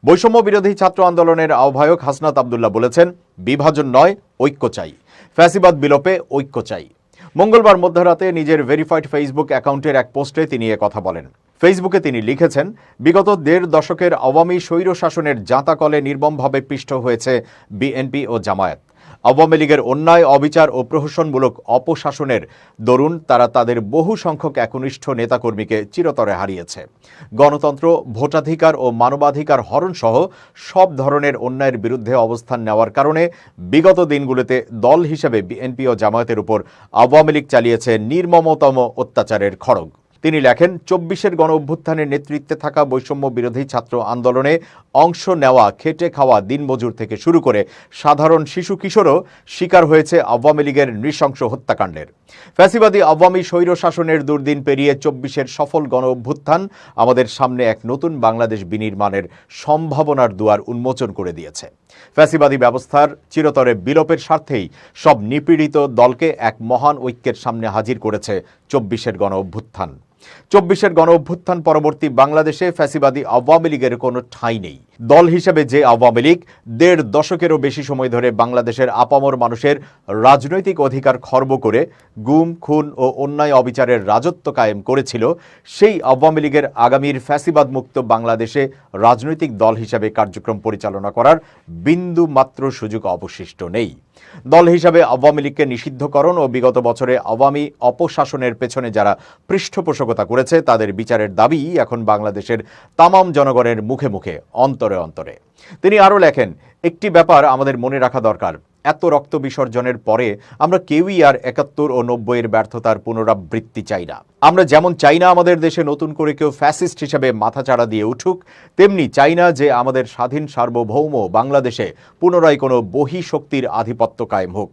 বৈষম্য বিরোধী ছাত্র আন্দোলনের আহ্বায়ক হাসনাত আব্দুল্লাহ বলেছেন, বিভাজন নয়, ঐক্য চাই। ফ্যাসিবাদ বিলোপে ঐক্য চাই। মঙ্গলবার মধ্যরাতে নিজের ভেরিফাইড ফেসবুক অ্যাকাউন্টের এক পোস্টে তিনি কথা বলেন। ফেসবুকে তিনি লিখেছেন, বিগত ১.৫ দশকের আওয়ামী স্বৈরশাসনের জাঁতাকলে নির্মমভাবে পিষ্ট হয়েছে বিএনপি ও জামায়াত। আওয়ামী লীগের অন্যায়, অবিচার ও প্রহসনমূলক অপশাসনের দরুন তারা তাদের বহু সংখ্যক একনিষ্ঠ নেতাকর্মীকে চিরতরে হারিয়েছে। গণতন্ত্র, ভোটাধিকার ও মানবাধিকার হরণসহ সব ধরনের অন্যায়ের বিরুদ্ধে অবস্থান নেওয়ার কারণে বিগত দিনগুলোতে দল হিসেবে বিএনপি ও জামায়াতের উপর আওয়ামী লীগ চালিয়েছে নির্মমতম অত্যাচারের খড়গ। তিনি লেখেন, ২৪-এর গণঅভ্যুত্থানের নেতৃত্বে থাকা বৈষম্য বিরোধী ছাত্র আন্দোলনে অংশ নেওয়া, খেটে খাওয়া দিনমজুর থেকে শুরু করে সাধারণ শিশু কিশোরও শিকার হয়েছে আওয়ামী লীগের নৃশংস হত্যাকাণ্ডের। ফ্যাসিবাদী আওয়ামী স্বৈরশাসনের দুর্দিন পেরিয়ে ২৪-এর সফল গণঅভ্যুত্থান আমাদের সামনে এক নতুন বাংলাদেশ বিনির্মাণের সম্ভাবনার দুয়ার উন্মোচন করে দিয়েছে। ফ্যাসিবাদী ব্যবস্থার চিরতরে বিলোপের স্বার্থেই সব নিপীড়িত দলকে এক মহান ঐক্যের সামনে হাজির করেছে ২৪-এর গণঅভ্যুত্থান। ২৪-এর গণঅভ্যুত্থান পরবর্তী বাংলাদেশে ফ্যাসিবাদী আওয়ামী লীগের কোনো ঠাঁই নেই। দল হিসেবে যে আওয়ামী লীগ ১.৫ দশকেরও বেশি সময় ধরে বাংলাদেশের আপামর মানুষের রাজনৈতিক অধিকার খর্ব করে গুম, খুন ও অন্যায় অবিচারের রাজত্ব কায়েম করেছিল, সেই আওয়ামী লীগের আগামীর ফ্যাসিবাদ মুক্ত বাংলাদেশে রাজনৈতিক দল হিসেবে কার্যক্রম পরিচালনা করার বিন্দু মাত্র সুযোগ অবশিষ্ট নেই। দল হিসাবে আওয়ামী লীগকে নিষিদ্ধকরণ ও বিগত বছরে আওয়ামী অপশাসনের পেছনে যারা পৃষ্ঠপোষকতা করেছে তাদের বিচারের দাবি এখন বাংলাদেশের তামাম জনগণের মুখে মুখে, অন্তরে অন্তরে। তিনি আরও লেখেন, একটি ব্যাপার আমাদের মনে রাখা দরকার, এত রক্ত বিসর্জনের পরে আমরা কেউই আর ৭১ ও ৯০-এর ব্যর্থতার পুনরাবৃত্তি চাই না। আমরা যেমন চাই না আমাদের দেশে নতুন করে কেউ ফ্যাসিস্ট হিসেবে মাথাচাড়া দিয়ে উঠুক, তেমনি চাই না যে আমাদের স্বাধীন সার্বভৌম বাংলাদেশে পুনরায় কোনো বহিঃশক্তির আধিপত্য কায়েম হোক।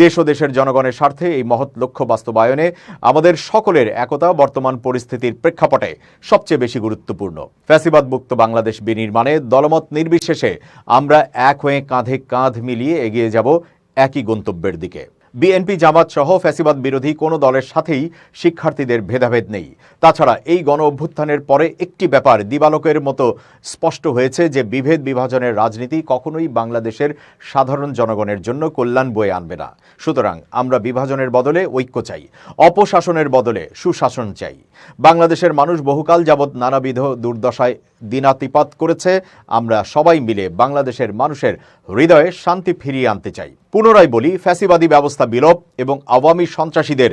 দেশ ও দেশের জনগণের স্বার্থে এই মহৎ লক্ষ্য বাস্তবায়নে আমাদের সকলের একতা বর্তমান পরিস্থিতির প্রেক্ষাপটে সবচেয়ে বেশি গুরুত্বপূর্ণ। ফ্যাসিবাদ মুক্ত বাংলাদেশ বিনির্মাণে দলমত নির্বিশেষে আমরা এক হয়ে কাঁধে কাঁধ মিলিয়ে এগিয়ে যাব একই গন্তব্যের দিকে। বিএনপি, জামাত সহ ফ্যাসিবাদ বিরোধী কোনো দলের সাথেই শিক্ষার্থীদের ভেদাভেদ নেই। তাছাড়া এই গণ অভ্যুত্থানের পরে একটি ব্যাপার দিবালোকের মতো স্পষ্ট হয়েছে যে বিভেদ বিভাজনের রাজনীতি কখনোই বাংলাদেশের সাধারণ জনগণের জন্য কল্যাণ বয়ে আনবে না। সুতরাং আমরা বিভাজনের বদলে ঐক্য চাই, অপশাসনের বদলে সুশাসন চাই। বাংলাদেশের মানুষ বহুকাল যাবৎ নানাবিধ দুর্দশায় দিনাতিপাত করেছে। আমরা সবাই মিলে বাংলাদেশের মানুষের হৃদয়ে শান্তি ফিরিয়ে আনতে চাই। পুনরায় বলি, ফ্যাসিবাদী ব্যবস্থা বিলোপ এবং আওয়ামী সন্ত্রাসীদের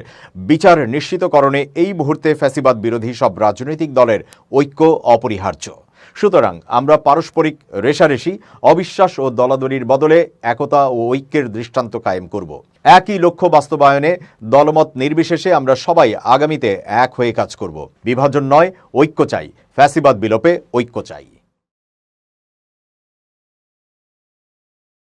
বিচার নিশ্চিতকরণে এই মুহূর্তে ফ্যাসিবাদ বিরোধী সব রাজনৈতিক দলের ঐক্য অপরিহার্য। সুতরাং আমরা পারস্পরিক রেষারেষি, অবিশ্বাস ও দলাদলির বদলে একতা ও ঐক্যের দৃষ্টান্ত কায়েম করব। একই লক্ষ্য বাস্তবায়নে দলমত নির্বিশেষে আমরা সবাই আগামীতে এক হয়ে কাজ করব। বিভাজন নয়, ঐক্য চাই। ফ্যাসিবাদ বিলোপে ঐক্য চাই।